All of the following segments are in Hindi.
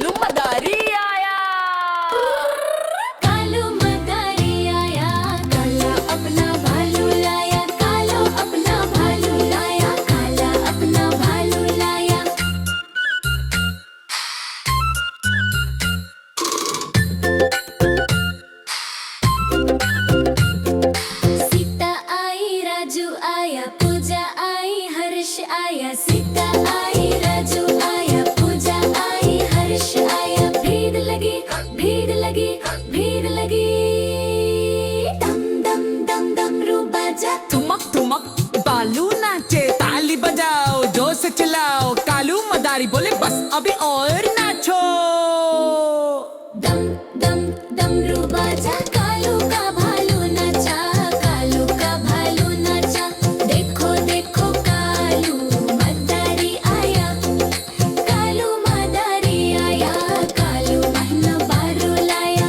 कालू मदारी आया। कालू मदारी आया, काला अपना भालू लाया, कालो अपना भालू लाया, काला अपना भालू लाया। सीता आई, राजू आया, पूजा आई, हर्ष आया। सीता आई, राजू आया, पूजा आई, हर्ष आया। भीड़ लगी, भीड़ लगी, भीड़ लगी। दम दम दम दम रू बाजा, ठुमक ठुमक बालू नाचे, ताली बजाओ, जोर से चिल्लाओ। कालू मदारी बोले बस अभी और नाचो। दम दम दम रू बाजा, कालू का भालू नाचा, कालू का भालू नाचा। देखो देखो कालू मदारी आया, कालू मदारी आया, कालू महना बारू लाया।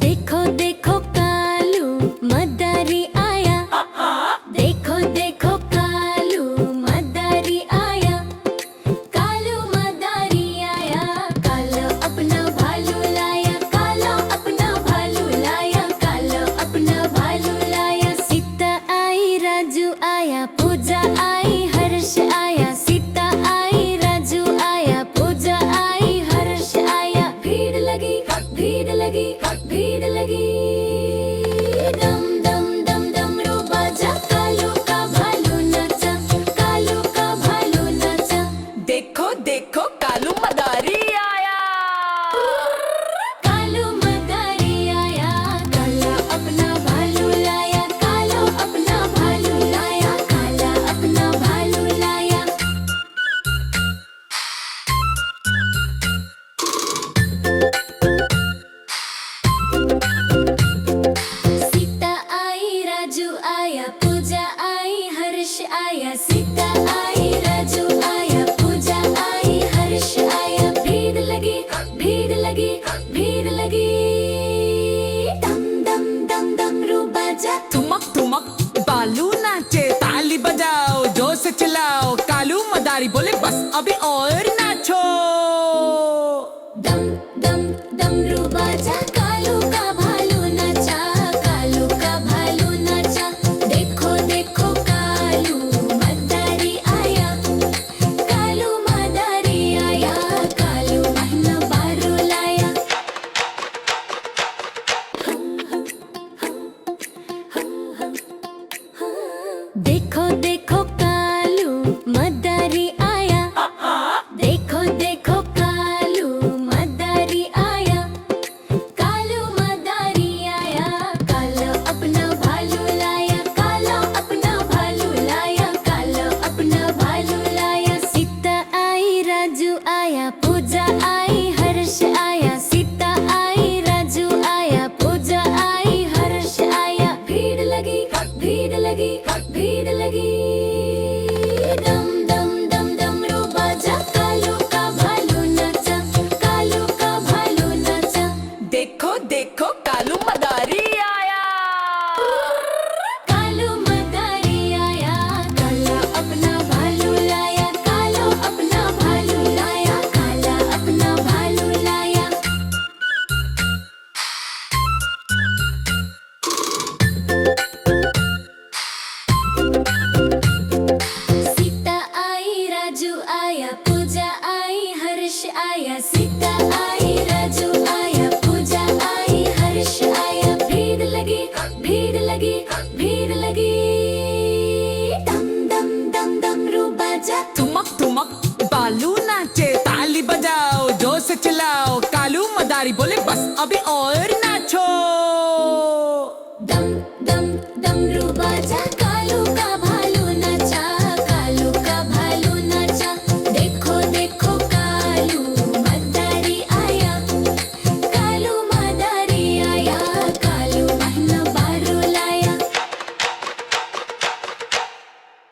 देखो देखो कालू मदारी आया, देखो देखो कालू मदारी आया, कालू मदारी आया, कालो अपना भालू लाया, कालो अपना भालू लाया, कालो अपना भालू लाया। सीता आई, राजू आया, पूजा आई, हर्ष आया। सीता आई, राजू आया, पूजा आई, हर्ष आया। भीड़ लगी, भीड़ लगी, भीड़ लगी। दम दम दम दम रू बाजा, कालू का भालू नाचा, कालू का भालू नाचा। देखो देखो कालू मदारी आया। कालू मदारी आया, काला अपना भालू लाया, कालो अपना भालू लाया, काला अपना भालू लाया। सीता आई, राजू आया, पूजा आई, हर्ष आया। सीता आई, राजू आया, पूजा आई, हर्ष आया। भीड़ लगी, भीड़ लगी, भीड़ लगी। दम दम दम दम रू बाजा, ठुमक ठुमक बालू नाचे, ताली बजाओ, जोर से चिल्लाओ। कालू मदारी बोले बस अभी और नाचो। दम दम दम रू बाजा, कालू का भालू नाचा, कालू का भालू नाचा। देखो देखो कालू मदारी आया, कालू मदारी आया, कालू महना बारू लाया। देखो देखो कालू मदारी आया, देखो देखो कालू मदारी आया, कालू मदारी आया, कालो अपना भालू लाया, कालो अपना भालू लाया, कालो अपना भालू लाया। सीता आई, राजू आया, पूजा आई, हर्ष आया। सीता आई, राजू आया, पूजा आई, हर्ष आया। भीड़ लगी, भीड़ लगी, भीड़ लगी। दम दम दम दम रू बाजा, कालू का भालू नाचा, कालू का भालू नाचा। देखो देखो कालू मदारी आया। कालू मदारी आया, काला अपना भालू लाया, कालो अपना भालू लाया, काला अपना भालू लाया। सीता आई, राजू आया, पूजा आई, हर्ष आया। सीता आई, राजू आया, पूजा आई, हर्ष आया। भीड़ लगी, भीड़ लगी, भीड़ लगी। दम दम दम दम रू बाजा, ठुमक ठुमक बालू नाचे, ताली बजाओ, जोर से चिल्लाओ। कालू मदारी बोले बस अभी और नाचो। दम दम दम रू बाजा।